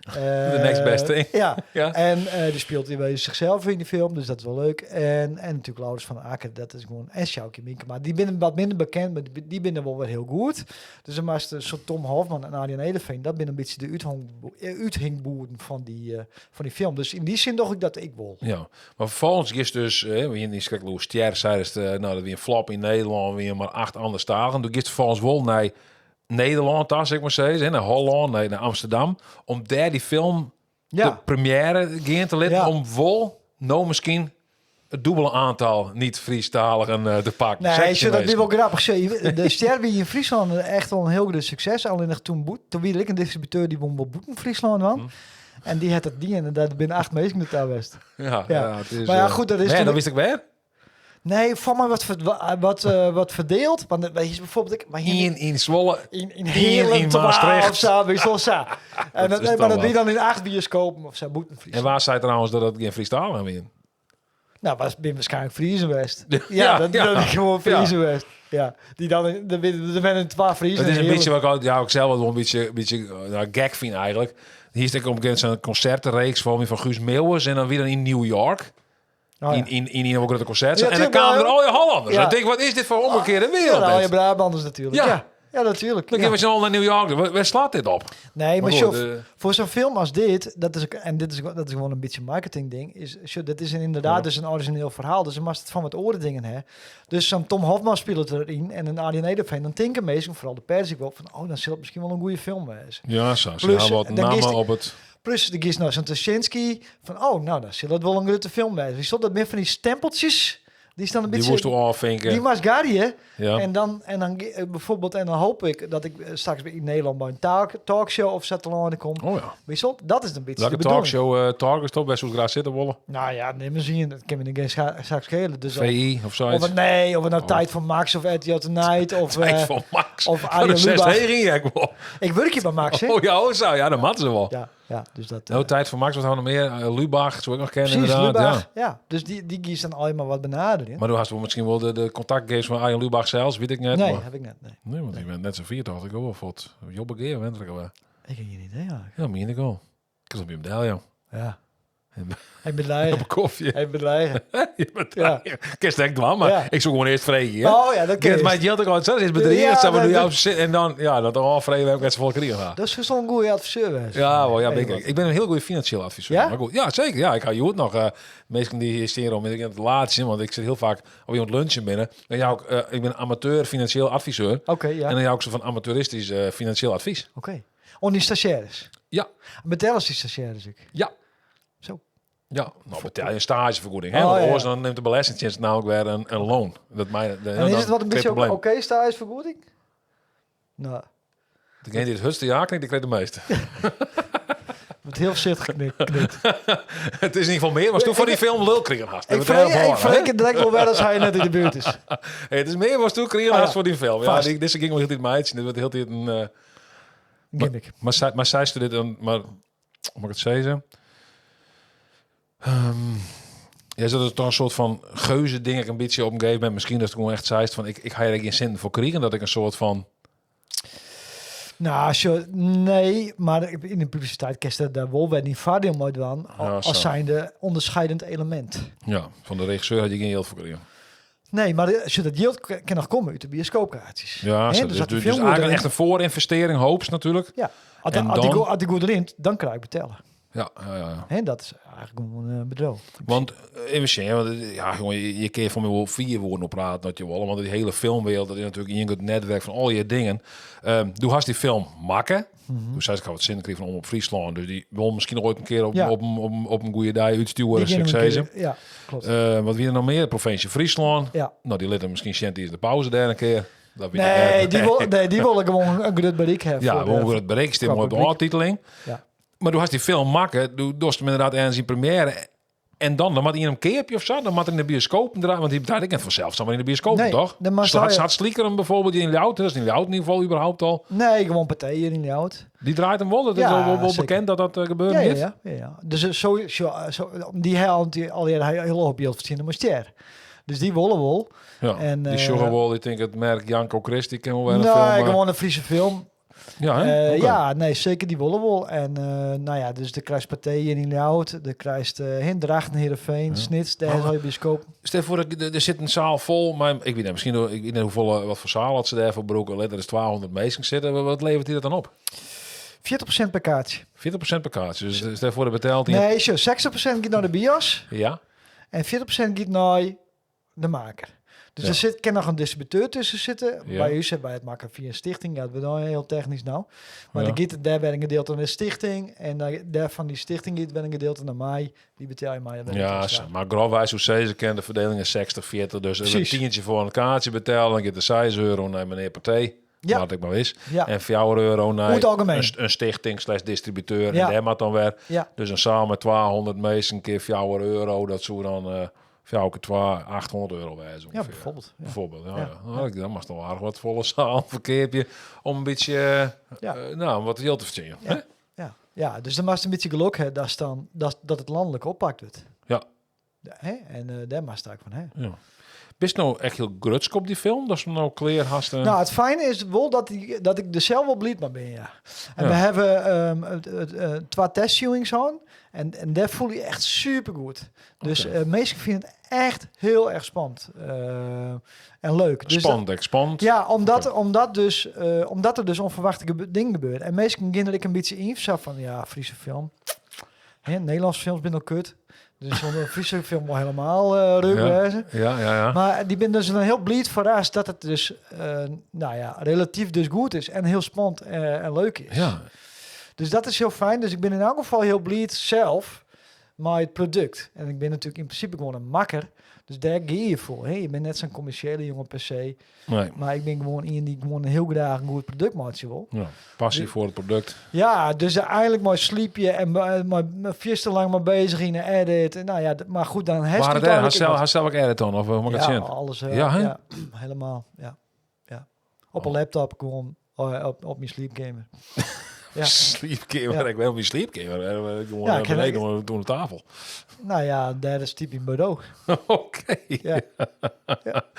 The next best thing. Ja, Ja. en die speelt hij bij zichzelf in die film, dus dat is wel leuk. En natuurlijk Laurens van Akker, dat is gewoon... En Sjoukje Mieke, maar die binnen wat minder bekend, maar die binnen wel weer heel goed. Dus dan was zo Tom Hofman en Arjen Edeveen, dat binnen een beetje de uithingboeren van die film. Dus in die zin dacht ik dat ik wil. Ja, maar vervolgens is dus, wie in die schrik Ster zei, nou dat weer een flop in Nederland, weer maar 8 andere talen. Toen is vervolgens wel naar Nederland, daar zeg ik maar steeds, naar Holland, naar Amsterdam, om daar die film de première gaan te laten, om wel nou misschien het dubbele aantal niet-Friestaligen te pakken. Nee, dat is wel grappig. De Ster wie in Friesland echt wel een heel groot succes. Alleen nog toen wie ik een distributeur die won wel boeken Friesland van. En die had het die en dat binnen 8 meestal met daar west. Ja, het is, maar ja, goed, dat is. Nee, dat wist ik weer. Nee, van mij wat verdeeld. Want wij is bijvoorbeeld in Zwolle, in Heerlen, in Maastricht of zo, en maar dat wie dan in 8 bioscopen of zo boeten En waar zei trouwens dat het geen Friestaligen weer? Nou, ben waarschijnlijk Friese West. Ja, dat is gewoon Friese West. Ja, die dan er werden 12 Friese. Het is een beetje wat ik zelf wel een beetje gek vind eigenlijk. Hier is op een zo'n concertenreeks van Guus Meeuwis en dan weer in New York. Oh, ja. In een grote concert. Ja, en dan kwamen er al je Hollanders. Ja. Ik denk, wat is dit voor omgekeerde wereld? Ja, al je Brabanders natuurlijk. Ja, natuurlijk. Dan gaan we zo naar New York. Waar slaat dit op? Nee, maar voor zo'n film als dit, dat is gewoon een beetje een marketing ding. Dat is inderdaad dus een origineel verhaal. Dus je mag het van wat oren dingen hè. Dus zo'n Tom Hofman speelt erin en een Arjen Edeveen. Dan denken mensen, vooral de pers, ik wel van, dan zal het misschien wel een goede film wezen. Ja, zo. Plus, wat namen op het... Plus de Gies nou zo'n Tuschinski van, dan zal het wel een grote film wezen. Je zult dat meer van die stempeltjes. Die staan een beetje. Die moest je afvinken. Die Masgari, ja. En dan bijvoorbeeld, en dan hoop ik dat ik straks in Nederland bij een talkshow of Satelline kom. Oh ja. Wissel, dat is een beetje de talkshow talkers toch best wel graag zitten willen. Nou ja, neem maar zien. Dat kan me niet straks schelen. Dus VI of zoiets. Of het nou Tijd van Max of RTL Tonight of Tijd van Max. Of Arjen Lubach. Ik werk je bij Max, hè? Oh ja, zo. Ja, dat matten ze wel. Ja, dus dat... Nou, Tijd van Max, wat hadden we nog meer? Lubach, zo ik nog kennen precies, inderdaad. Lubach, ja. Dus die kies dan allemaal wat benaderen. Maar toen had je misschien wel de contactgevers van Arjen Lubach zelfs, weet ik net. Nee, maar... heb ik net, nee. Want ik ben net zo 4 toch, ik wel wat jobben geven, wendelijk wel. Ik heb geen idee eigenlijk. Ja, meen ik al. Ik was op je medalje, joh. Ja. Hij bedreigen. Op een koffie. Hij bedreigen. Je bedreigen. Kerst denk ik maar ik zou gewoon eerst vregen. Oh ja, dat kan je. Maar je had ook al zo is bedreigen. En dan, dat al vregen we ook net zo vol kregen. Dat is zo'n goede adviseur. Ja, wel, ja, ik ben een heel goede financieel adviseur. Ja? Maar goed, ja, zeker. Ja, ik ga je nog mensen die steren om het laatste, want ik zit heel vaak op iemand lunchen binnen. En ja, ik ben amateur financieel adviseur. Oké, ja. En dan jou ook zo van amateuristisch financieel advies. Oké. On die stagiaires. Ja. Betalen ze die stagiaires ook? Ja. Zo. Ja, nou betaal je een stagevergoeding. Dan neemt de belastingdienst namelijk weer een loon. En is het wat een beetje oké stagevergoeding? Nou. Degene die het hutste jaar knikt, die krijgt de meeste. Met heel voorzichtig geknikt. Het is in ieder geval meer, was toen voor die film lul kregen haast. Ik verrek het direct wel als hij net in de buurt is. Het is meer, was toen kregen haast voor die film. Ja, deze ging wel heel dit meidje. Dit wordt heel dit een... gimmick. Maar zij ze dit dan... Maar, hoe mag ik het zeggen? Ja, dat het toch een soort van geuze ding een beetje op een gegeven moment. Misschien dat het gewoon echt zei van ik ga er geen zin voor krijgen. Dat ik een soort van... Nou, nee, maar in de publiciteit kerst daar wel weer niet vaardig mooi aan. Als zijnde onderscheidend element. Ja, van de regisseur had je geen geld voor gekregen. Nee, maar als je dat geld kan nog komen uit de bioscoopkaartjes. Ja, dus eigenlijk echt een voorinvestering, hoops natuurlijk. Ja, als ik goed erin, dan krijg ik betalen. Ja. En dat is eigenlijk een bedrijf. Want je kan van mij wel 4 woorden op praten, dat je wel, want die hele filmwereld, dat is natuurlijk in het netwerk van al je dingen. Doe hast die film maken. Toen zei ik wat zin kreeg van om op Friesland, dus die wil misschien ooit een keer op een goede dag uitsturen, zeg ik ze. Ja, klopt. Wat wie er nog meer? Provincie Friesland. Ja. Nou, die letten misschien Shanty de pauze daar een keer. Die willen gewoon een goed bereik hebben. Ja, gewoon het bereik stemmen op de aantiteling. Ja. Maar toen had die film maken, toen dorst hem inderdaad ergens in première En dan moet hij in een keerpje of zo, dan moet hij in de bioscoop draaien, want die draait ik net vanzelf, maar in de bioscoop Nee, toch? dan mag hij- Had Slieker hem bijvoorbeeld in Ljout, dat is in Ljout in ieder geval überhaupt al. Nee, gewoon partijen in die oud. Die draait hem wel, dat is Ja, wel zeker. bekend dat gebeurt Ja, niet. ja. Dus die hij al heel op beeld verschillende moestier. Dus die willen wel. Ja, En, die Sugar Wall, ik denk het merk Janko Christi, ken wel een Nee, film. gewoon een Friese film. Ja, hè? Oké. Ja, nee, zeker die willen wel. En nou ja, dus de kruist partijen in Ljout, de kruist Hindrachten, Heerenveen, Snits, daar zal je bioscoop. Stel voor, er zit een zaal vol, maar ik weet niet, misschien ik weet niet hoeveel, wat voor zaal had ze daarvoor broeken. Er is 1200 mensen zitten. Wat levert hij dat dan op? 40% per kaartje. 40% per kaartje. Dus stel voor, de betaalt hij. Nee, zo, 60% gaat naar de bios Ja. en 40% gaat naar de maker. Dus Ja. er kan nog een distributeur tussen zitten. Ja. Bij u zit bij het maken via een stichting. Ja, dat we dan heel technisch nou. Maar Ja. daar werd een gedeelte naar de stichting. En daar van die stichting gaat een gedeelte naar mij. Die betaal je mij. Ja, maar grofwijs hoe ze kennen de verdeling is 60-40. Dus een Precies. tientje voor een kaartje betalen. Dan gaat de 6 euro naar meneer Partij. Ja. Wat ik maar wist. Ja. En 4 euro naar Hoe het algemeen. een stichting / distributeur. Ja. En daar moet dan weer. Ja. Dus een zaal met 200 mensen keer 4 euro. Dat zou dan 4 keer 2 800 euro wijzen. Ja, bijvoorbeeld. Ja. Bijvoorbeeld, ja. Ja. Ja. Nou, dan mag toch aardig wat volle zaal verkeerpje om een beetje, Ja. nou, wat heel te verzinnen. hè? Ja, dus dan maakt een beetje geluk hè, dat het landelijk oppakt wordt. Ja. Hè? En daar maakt het van. Hè? Ja. Bist nou echt heel grutsk op die film? Dat is nou clear hast. Nou, het fijne is wel dat ik er zelf wel blij mee ben, ja. En Ja. we hebben 2 testviewings aan. En daar voel je echt super goed. Dus Oké. mensen vinden het echt heel erg spannend. En leuk. Dus Spannend. ja, omdat er dus onverwachte dingen gebeuren. En meestal ging ik een beetje in van, ja, Friese film. Hè, Nederlandse films ben al kut. Dus zo'n Friese film wel helemaal leuk wezen. Ja. Maar die ben dus dan heel blij verrast dat het dus, nou ja, relatief dus goed is. En heel spannend en leuk is. Ja. Dus dat is heel fijn. Dus ik ben in elk geval heel blij zelf met het product. En ik ben natuurlijk in principe gewoon een makker. Dus daar ga je voor. Hè? Je bent net zo'n commerciële jongen per se. Nee. Maar ik ben gewoon iemand die gewoon heel graag een goed product maakt wil. Ja. Passie voor het product. Ja, dus eigenlijk maar sliep je en maar te lang maar bezig in een edit. En nou ja, maar goed, dan heeft Maar het het uiteindelijk- had zelf ook edit dan? Of hoe moet ik het ja, zien? alles. Ja, hè? Ja, helemaal. Ja. Op een laptop gewoon op mijn sleepgamer. Ja. Sleepgamer. Ja. Ik ben op die sleepgamer. Gewoon Ja, ik ken- beneden onder de tafel. Nou ja, daar is typisch bureau. Oké. Ja.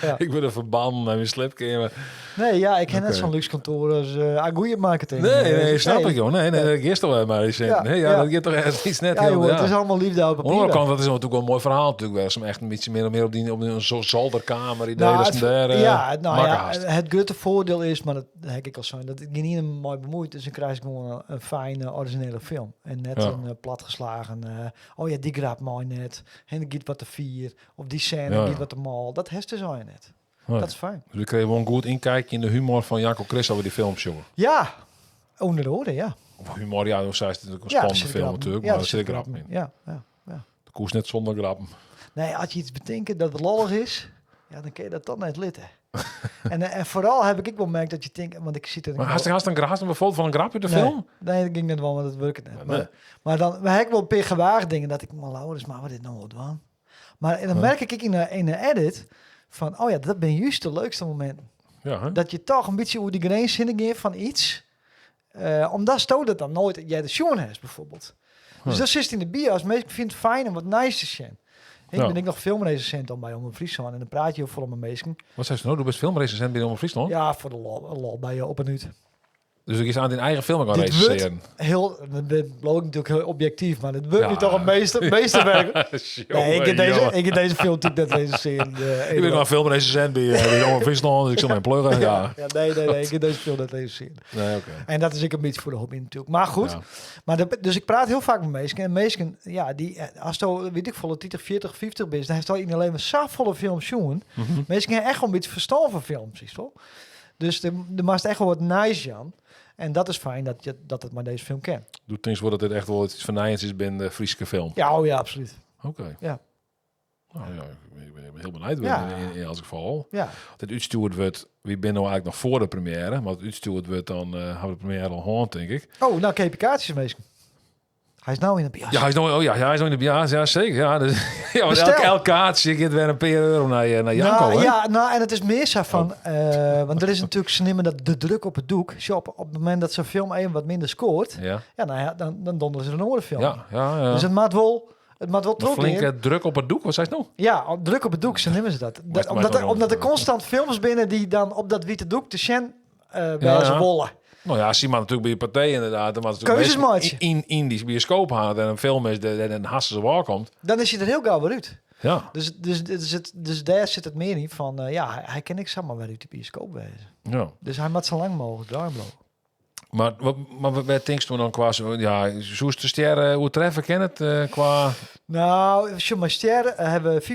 Ja. Ik ben er verbannen naar mijn sleepgamer. Nee, ja, ik ken net Oké. zo'n luxe kantoor als goede marketing. Nee, snap ik joh. Nee, nee. dat gisteren wel maar eens. Ja, Nee, ja. dat gaat toch echt iets net Ja, heel. joh, Ja. het is allemaal liefde op Aan de andere papier. kant, dat is natuurlijk wel een mooi verhaal natuurlijk. Wel. Als hem echt een beetje meer op een zo'n zolderkamer idee. Nou, dat is daar, ja, nou ja, makkerhast. het grote voordeel is, maar dat heb ik al zo, dat ik niet een mooi bemoeit. Dus dan krijg ik gewoon een fijne, originele film. En net Ja. een platgeslagen, oh ja, die grap mooi net. En dan giet wat te vier. Of die scène Ja. giet wat te mal. Dat heeft dus al je net. Nee. Dat is fijn. Dus we kregen wel een goed inkijkje in de humor van Janko Christ over die films, jongen. Ja, onder de oren, ja. Of humor, ja, hoe zei het natuurlijk een Ja, spannende er zit film grappen. natuurlijk. Ja, Maar er er zit zit een grap in. grappen. Ja. De koers net zonder grappen. Nee, als je iets bedenkt dat het lollig is, ja, dan kun je dat toch net litten. en vooral heb ik wel gemerkt dat je denkt, want ik zit er. Maar had een bijvoorbeeld van een grap uit de Nee, film? nee, dat ging net wel, want dat werkt net. Nee. Maar dan heb ik wel een paar gewaagd dingen dat ik, maar ouders, maar wat dit nou wat aan? Maar en dan merk ik in een edit van, oh ja, dat ben juist de leukste momenten. Ja, hè? Dat je toch een beetje over die grens heen gaat van iets. Omdat stoot het dan nooit jij de Sean hebt bijvoorbeeld. Dus dat zit in de bios. Meestal vind het fijn en wat nice te zijn. Ik Ja. ben ik nog filmrecensent dan bij Omroep Friesland en dan praat je vol met mensen. Wat zei ze nou? Doe best filmrecensent binnen Omroep Friesland? Ja, voor de lol bij je op een uur. Dus ik is aan die eigen film gaan Dit recenseren. Heel, dat beloof ik natuurlijk heel objectief, maar het wordt Ja. nu toch een meesterwerk. Nee, ik Jongen. heb deze film natuurlijk net recenseren. Ik ben gewoon filmrecensent bij Omroep Friesland, dus ik zal mijn pluggen. Ja. Nee, ik heb deze film net recenseren. Nee, oké. En dat is ik een beetje voor de hobby natuurlijk. Maar goed, Ja. dus ik praat heel vaak met mensen. En mensen, ja, die, als je, weet ik, volle 30, 40, 50 bent, dan heeft hij niet alleen maar saafvolle films jongen. Mensen hebben echt wel een beetje verstand van films, is toch? Dus er maakt echt wel wat nice, Jan. En dat is fijn dat het maar deze film kent. Doet things wordt dat dit echt wel iets vernijends is binnen de Friese film. Ja, oh ja, absoluut. Oké. Ja. Nou ja, ik ben heel benieuwd Ja. in elk geval. Ja. Het uitstuurd wordt, wie ben nou eigenlijk nog voor de première, maar het uitstuurd wordt dan hebben we de première al gehad, denk ik. Oh, nou, KPK'tjes meestal. Hij is nou in de bios. Ja, hij is nog in de bias. Ja, zeker. Ja, dus, ja, want Bestel. elk kaartje gaat weer een paar euro naar Janko, hè? Ja, en het is meer zo van... want er is natuurlijk ze nemen dat de druk op het doek. Zo op het moment dat zo'n film even wat minder scoort... dan donderen ze een andere film. Ja. Dus het maakt wel Een flinke druk op het doek, wat zei je nou? Ja, druk op het doek, zo nemen ze dat. Omdat er constant films binnen die dan op dat witte doek te shen wijzen wollen. Nou ja, zie maar natuurlijk bij je partij inderdaad. Maar Keuzes maatje. In die bioscoop haalt en een film is dat een hasse wel komt. Dan is hij er heel gauw weer uit. Ja. Dus daar zit het meer in van... hij kan niks samen weer uit de bioscoop wezen. Ja. Dus hij moet zo lang mogelijk draaien blijven. Maar wat denkst du dan qua... Ja, zo is de sterren hoe treffen ken het qua... Nou, Schumacher hebben 15.000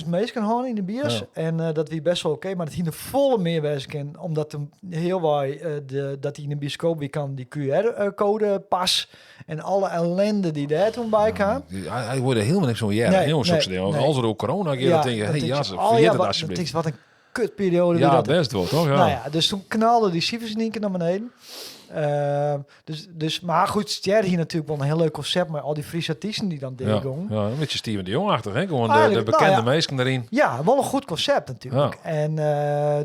mensen gehad in de bios. Ja. En dat wie best wel oké. Maar dat hij een volle meerwijze kan. Omdat hem heel waai, dat hij in de bioscoop weer kan die QR-code pas. En alle ellende die daar toen bij kwam. Hij wordt er helemaal niks van jaren. Nee. Als er ook corona gaat, dan denk je... Hey, ja, vergeet het alsjeblieft. Wat een kutperiode. Ja, best wel, toch? Ja. Nou ja, dus toen knalden die cijfers in één keer naar beneden. Maar goed, Ster hier natuurlijk wel een heel leuk concept, maar al die Friese artiesten die dan deden. Ja, een beetje Steven de Jong-achtig, hè? Gewoon de bekende meesten erin. Ja, wel een goed concept natuurlijk. Ja. En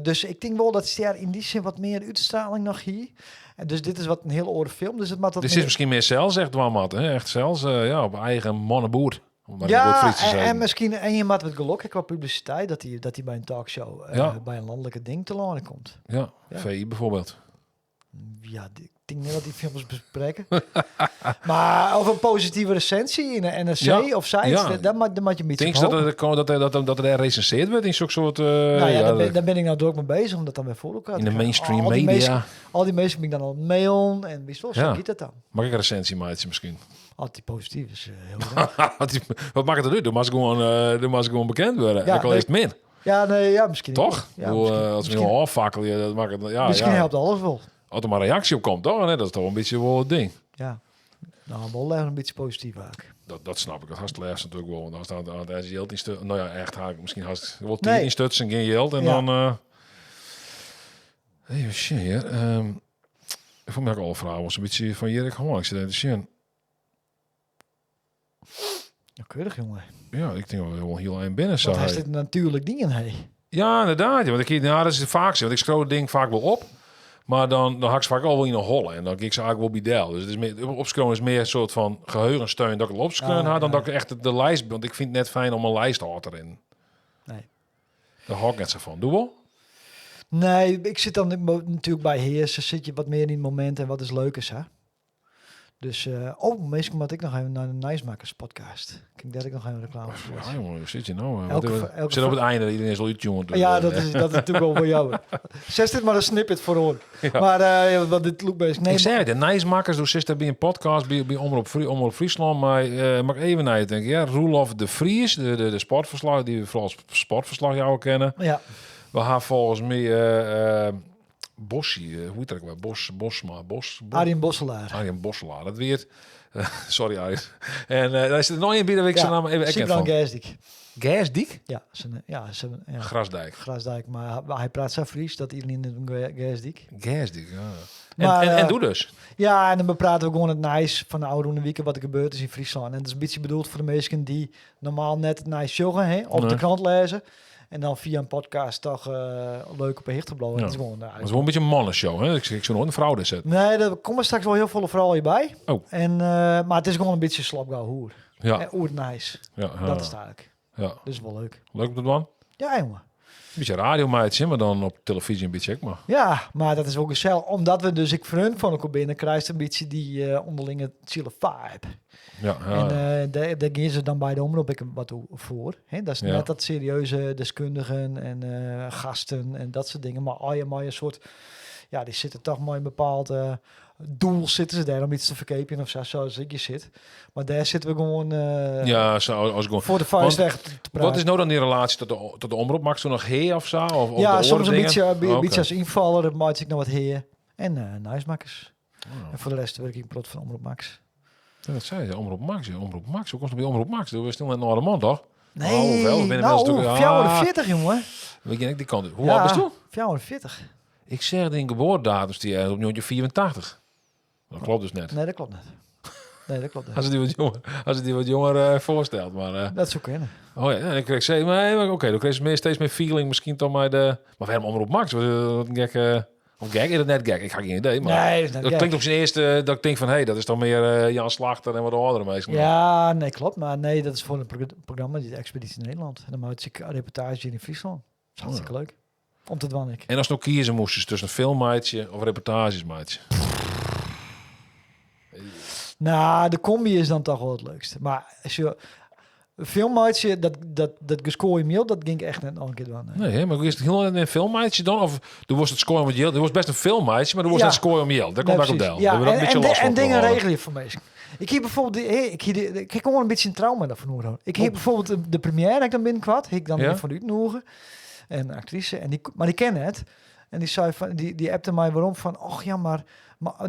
dus ik denk wel dat Ster in die zin wat meer uitstraling nog hier. En dus dit is wat een heel oude film. Dus het maakt dit is misschien meer zelfs echt Dwamat, hè? Echt zelfs op eigen mannenboer. En misschien en je maakt het geluk qua publiciteit dat hij bij een talkshow bij een landelijke ding te landen komt. Ja, VI bijvoorbeeld. Ja, ik denk niet dat die films bespreken. Maar over een positieve recensie in een NRC of Science, dan moet je een beetje dat er recenseerd wordt in zo'n soort... daar ben ik nou ook mee bezig, om dat dan weer voor elkaar in de mainstream media. Al die mensen ben ik dan al mailen en wist wel, zo gaat het dan. Mag ik een recensie maken misschien? Die positief is heel leuk. Wat maakt het uit? Dan mag gewoon bekend worden. Ja, al eerst min. Ja, misschien. Toch? Ja, als we heel afvakkelen, dat maakt het... misschien helpt alles wel. Als er maar een reactie op komt, toch? Dat is toch een beetje wel het ding. Ja. Nou, wel even een beetje positief eigenlijk. Dat snap ik. Dat haast les natuurlijk wel. Want dan als je in stuk... Nou ja, echt haak. Misschien haast wel 10 in stutsen geen geld. En dan... Even shit hier. Ik vond me ook al vragen. Was een beetje van Jerik gewoon. Ik zit te zien. Ja, keurig, jongen. Ja, ik denk wel heel eind binnen. Want hij zit natuurlijk dingen, hé. Ja, inderdaad. Ja, want dat is het vaakste. Want ik scroll het ding vaak wel op. Maar dan hak ik vaak al wel in een holle. En dan kijk ze eigenlijk wel bij del. Dus het is meer, opscrollen is meer een soort van geheugensteun dat ik het opscrollen had. Dan dat ik echt de lijst... Want ik vind het net fijn om een lijst te houden erin. Nee. Daar hou ik net zo van. Doe wel? Nee, ik zit dan natuurlijk bij heersen. Zit je wat meer in het moment en wat is leuk is, hè? Dus, meestal moet ik nog even naar de Nicemakers podcast. Kijk, dat ik nog even reclame voor. Ja, jongen, hoe zit je nou? Elke zit op het einde, iedereen is al YouTube. Ja, dat is natuurlijk wel voor jou. Zet dit maar een snippet voor hoor. Ja. Maar wat dit look bezig. Ik zei de Nicemakers, dus zit er bij een podcast bij Omroep Friesland, maar mag even naar je denken. Ja, Roelof de Vries, de sportverslag, die we vooral als sportverslag jou kennen. Ja. We gaan volgens mij Bossie, hoe heet dat ook wel? Arjen Bosselaar. Arjen Bosselaar, dat weet. Sorry Arjen. En daar is er nog een bieden, ik zijn naam even erkend van. Gersdijk. Gersdijk? Ja. Grasdijk. Grasdijk, maar hij praat zo Fries dat iedereen in de Gersdijk. Gersdijk, ja. En doe dus. Ja, en dan praten we gewoon het nice van de oude weken wat er gebeurd is in Friesland. En dat is een beetje bedoeld voor de mensen die normaal net het nice joggen, op de krant lezen. En dan via een podcast toch leuk op een hicht te blowen. Ja. Het is gewoon, het is wel een beetje een mannenshow, hè? Ik zou nooit een vrouw dus zetten. Nee, er komen straks wel heel veel vrouwen bij. Oh. En, maar het is gewoon een beetje slapgauw hoer. Ja. Oer nice. Ja, dat is het eigenlijk. Ja. Dus wel leuk. Leuk op dat man? Ja, jongen. Een beetje radiomeidje, maar dan op televisie een beetje ook maar. Ja, maar dat is ook gezellig. Omdat we dus, ik vriend van elkaar binnen, krijgt een beetje die onderlinge chille vibe. Ja, en daar gaan ze dan bij de omroep ik wat voor. Hè? Dat is net dat serieuze deskundigen en gasten en dat soort dingen. Maar al je maar een soort, ja, die zitten toch maar een bepaald doel zitten ze daar om iets te verkepen of zo, zoals ik je zit. Maar daar zitten we gewoon voor de vuist echt te praten. Wat is nou dan die relatie tot de omroep? Maakt ze nog heer of zo? Of ja, soms een beetje als invaller, maak ik nog wat heer. En Nicemakers. Oh. En voor de rest werk ik plot van Omroep Max. Ja, dat zei je, Omroep Max. Omroep Max. Hoe komt het bij Omroep Max? We stil net naar de man, toch? Nee, nou, 40, jongen. Weet je, die kant. Hoe oud ben je? 40. Ik zeg de geboortedatums die op 84. Dat klopt dus net. Nee, dat klopt net. Nee, dat klopt. Als het die wat jonger voorstelt. Maar, Dat zou kunnen. oh ja, en ik kreeg ze... Maar oké, dan kreeg ze steeds meer feeling. Misschien toch maar de... Maar waarom Omroep Max? Wat een gek... Of gek? Is het net gek? Ik ga geen idee. Maar Nee, dat klinkt op zijn eerste... dat ik denk van... Hé, dat is dan meer Jan Slachter en wat oudere mensen. Ja, nee, klopt. Maar nee, dat is voor een programma, die Expeditie Nederland. En dan maak ik een reportage in Friesland. Dat is hartstikke leuk. Om te dwan ik. En als nog kiezen moest tussen een filmmaatje of reportagesmaatje? Nou, de combi is dan toch wel het leukste. Maar als je een filmmaatje, dat gescoorde mail, dat ging echt net nog een keer doen. Nee, hè, maar is het heel een filmmaatje dan? Of er was het scoren met Jel? Er was best een filmmaatje, maar er was het scoren om Jel. Daar komt ook op deel. Ja, en dingen regelen. regelen voor mij. Ik heb bijvoorbeeld, ik heb gewoon een beetje een trauma daarvan hoor. Ik heb bijvoorbeeld de première dat ik dan binnenkwam, ik dan van Uitnoegen en een actrice, en maar die kennen het. En die zei van, die appte mij waarom van, och ja, maar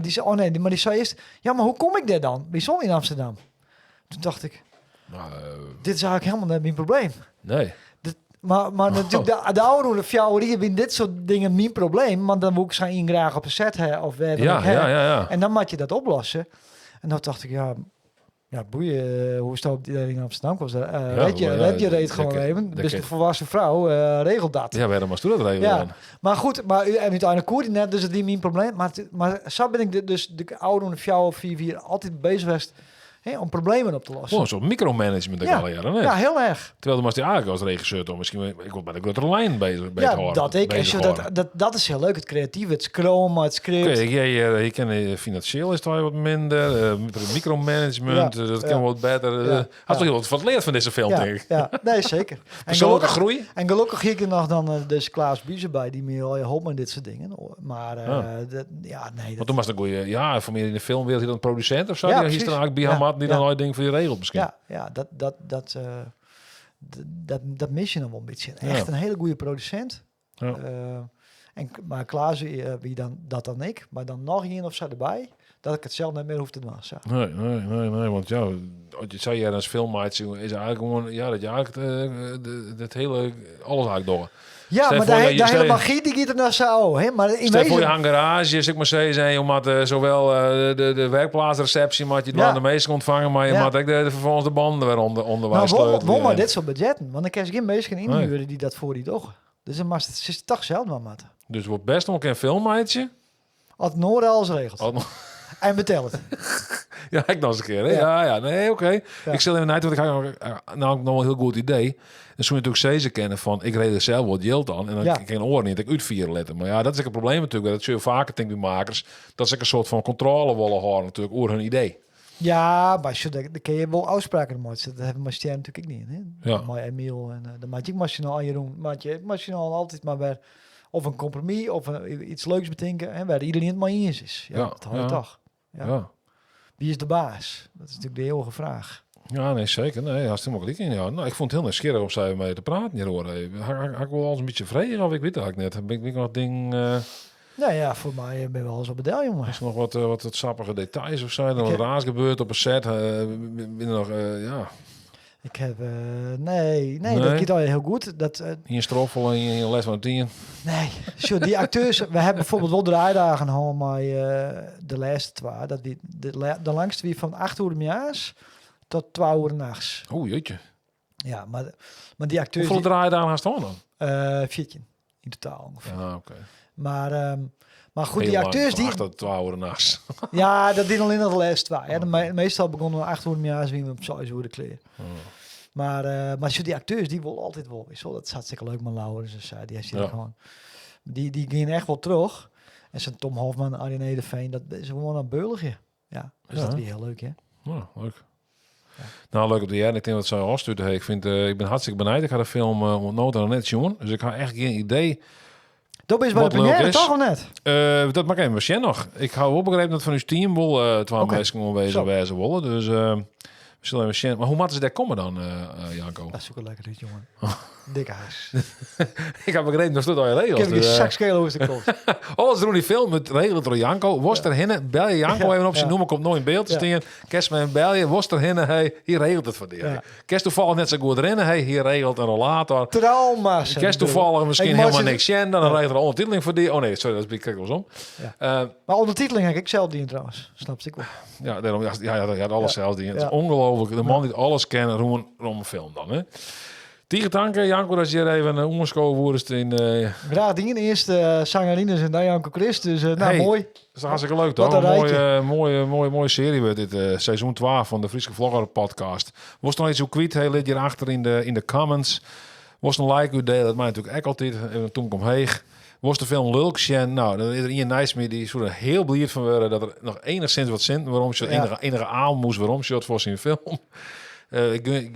die zei, oh nee, maar die zei eerst, ja, maar hoe kom ik daar dan? Die zon in Amsterdam. Toen dacht ik, dit is eigenlijk helemaal niet mijn probleem. Nee. Maar natuurlijk, de oude fjouwerieën zijn dit soort dingen mijn probleem. Want dan moet ik ze graag op een set hebben of waar dan ook ja. En dan moet je dat oplossen. En dan dacht ik, ja boeien, hoe is het op die in Amsterdam kost? Red je reed gewoon even. Dus de volwassen vrouw regelt dat. Ja, waarom was toen dat regelen? Ja, maar goed, en uiteindelijk koer die net, dus het is niet mijn probleem. Maar zo ben ik dus de oude fjouwer 4 altijd bezig geweest om problemen op te lossen. Een soort micromanagement al jaren. Ja, heel erg. Terwijl was die eigenlijk als regisseur toch misschien ik word bij de grotere lijn bezig. Dat is heel leuk. Het creatieve, het scrum, het script. Je ken financieel is het wel wat minder. Micromanagement, dat kan wat beter. Had toch heel wat leerd van deze film, denk ik. Ja, nee, zeker. Persoonlijke groei. En gelukkig ging er nog dan dus Klaas Bieze bij, die me al helpt met dit soort dingen. Maar nee. Want toen was het een goeie, voor meer in de filmwereld, hij dan producent of zo. Ja, die is dan eigenlijk Bihamat die dan nooit dingen voor je regelt misschien. Ja, dat mis je nog wel een beetje. Echt een hele goede producent. Ja. Maar Klaas, wie dan dat dan ik, maar dan nog één of zo erbij, dat ik het zelf niet meer hoef te doen. Zo. Nee, want ja, wat je zei als filmmaatje is eigenlijk gewoon, dat je eigenlijk het hele, alles eigenlijk door. Ja, maar de hele magie die gaat er naar zo. Hè? Maar in stel voor je hangarage, zeg maar zeggen, je moet zowel de werkplaatsreceptie, maar je de meesten ontvangen, maar je moet ook vervolgens de banden weer onderwijs sleutelen. Waarom maar dit soort budgetten? Want dan kan je geen mensen inhuren die dat voor die toch. Dus dan mag het toch zelf maar maken. Dus het wordt best nog een filmmaatje. Als Noord alles regelt. En betel het. Ja, ik nog eens een keer. Hè? Ja, nee, oké. Ja. Ik stel even uit, want ik heb nou nog wel een heel goed idee. En zo natuurlijk steeds kennen van, ik reed er zelf wat geld aan en dan kan ik geen oor niet, ik uitvieren letten. Maar ja, dat is ook een probleem natuurlijk. Dat zie je vaker, denk ik, makers, dat ze een soort van controle willen houden natuurlijk, over hun idee. Ja, maar dan kun je wel afspraken maken. Dat hebben Mastien natuurlijk niet. Hè? Ja. Maar Emiel en dan maak ik machinaal aan je doen. Maak je machinaal altijd maar weer of een compromis of iets leuks bedenken en waar iedereen het maar eens is. Ja, dat hoor je toch. Ja. Wie is de baas? Dat is natuurlijk de eeuwige vraag. Ja, nee, zeker. Nee, hartstikke gelijk in. Ja. Nou, ik vond het heel nieuwsgierig om zij mee te praten hier hoor. Had ik wel eens een beetje vredig of ik weet het eigenlijk net. Ben ik nog ding... Nou ja, voor mij ben je wel eens op bedel, jongen. Is er nog wat sappige details of zo? Wat raars gebeurd op een set? Nog, Ik heb... Nee, dat gaat al heel goed. Dat, hier stroffel en je les van 10. Nee, zo, die acteurs... we hebben bijvoorbeeld wel draaidagen gehad met de laatste 2. Dat die, de langste wie van 8 uur 's middags tot 12 uur 's nachts. Oeh, jeetje. Ja, maar die acteurs... Hoeveel draaidagen had je dan? 14 in totaal ongeveer. Ja, oké. Maar goed, heel die acteurs lang, die... 8 tot 12 uur nachts. Ja, dat die alleen nog de laatste 2. Ja, meestal begonnen we 8 uur 's middags wie we op 6 uur de kleren. Maar zo die acteurs, die willen altijd wel. Zo, dat is hartstikke leuk, maar Laurens en zo. Die heeft gewoon... Die gingen echt wel terug. En zo'n Tom Hofman, Arjen Edeveen, dat is gewoon een beulligje. Ja, dus dat weer heel leuk, hè? Ja, leuk. Ja. Nou, leuk op de jaren. Ik denk dat zij afstuurde. Ik ben hartstikke benieuwd. Ik ga de film ontnoten nog net jongen. Dus ik ga echt geen idee. Dat is bij de première toch of net? Dat maak ik even nog. Ik hou op begrepen dat van uw team wel 12 mensen wezen willen. Dus we Zullen we zien. Maar hoe moeten ze daar komen dan, Janko? Dat is ook wel lekker dit, jongen. Dikke huis. Ik heb begrepen dat het al je regels. Ik heb je zakskeel hoe is het kost. Alles doen die film met regelen door Janko. Worst er hinnen, bel je Janko even op zijn noemer, komt nooit in beeld te staan. Kerst me en bel je, worst er hinnen, hey, hier regelt het voor die. Kerst toevallig net zo goed erin, hey, hier regelt een rollator. Trauma's. Kerst toevallig misschien helemaal niks zien, dan regelt er een ondertiteling voor die. Oh nee, sorry, dat is ik wel om. Maar ondertiteling heb ik zelf die trouwens, snap ik wel. Ja, daarom, ja, alles zelf die. Het is ongelooflijk. De man die alles kennen, rond een film dan, hè. Tegen danken, Janko, dat je hier even omgeschoven wordt in... Graag dingen. Eerst zangerines en dan Janko Christ. Dus mooi. Dat is hartstikke leuk, toch? Een mooie serie wordt dit. Seizoen 12 van de Friese Vlogger podcast. Was nog iets zo kwijt, heel lid hierachter in de comments. Was een like, u deed dat mij natuurlijk ook altijd. En toen kwam heeg. Was de film Lulksjen. Nou, dan is er Ian Nijsmeer die zo er heel blij van worden dat er nog enigszins wat zin waarom ze enige aalmoes waarom ze het voor zijn film.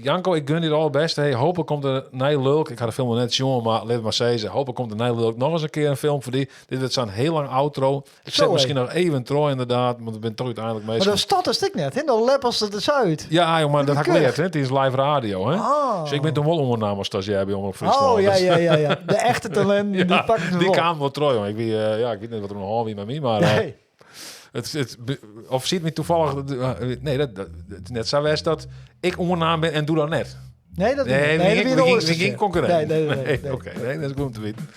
Janko, ik gun dit al het beste. Hey, hopelijk komt er nee Lulk. Ik had de film nog net jongen, maar let maar zeggen. Hopelijk komt er nee Lulk nog eens een keer een film voor die. Dit wordt zo'n heel lang outro. Ik zet misschien nog even trouw inderdaad, want ik ben toch uiteindelijk meestal. Maar dat staat een stuk net, hè? Dan leppels het eens uit. Ja, joh, maar dat had ik geleerd, hè? Het is live radio, hè? Oh. Dus ik ben toen wel ondernaam als stagiair bij Omroep Friesland. Oh, ja. De echte talent, die pakken die kwamen wel trouw, jongen. Ik weet niet wat er nog wie met mij, maar... Nee. Of ziet me toevallig... Nee, dat net zo was dat ik ondernaam ben en doe dat net. Nee, dat we geen concurrent. Nee. Oké, dat is goed om te weten.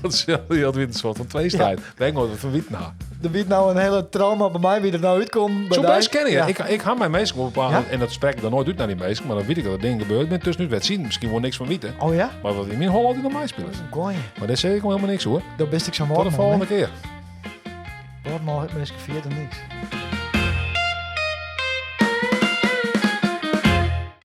Dat is heel een soort van tweestrijd. Denk maar van wie nou. Er biedt nou een hele trauma bij mij wie er nou uitkomt. Zo best kennen je. Ja. Ik ga mijn meisje op en dat spreek ik dan nooit uit naar die meisje, maar dan weet ik dat het ding gebeurt. Ben tussen nu werd zien, misschien wel niks van weten. Oh ja? Maar wat in mijn hol altijd naar mij spelen. Maar dat zeg ik helemaal niks hoor. Dat best ik zo mooi. Tot de volgende keer. Wat mag ik mensen 4 niks.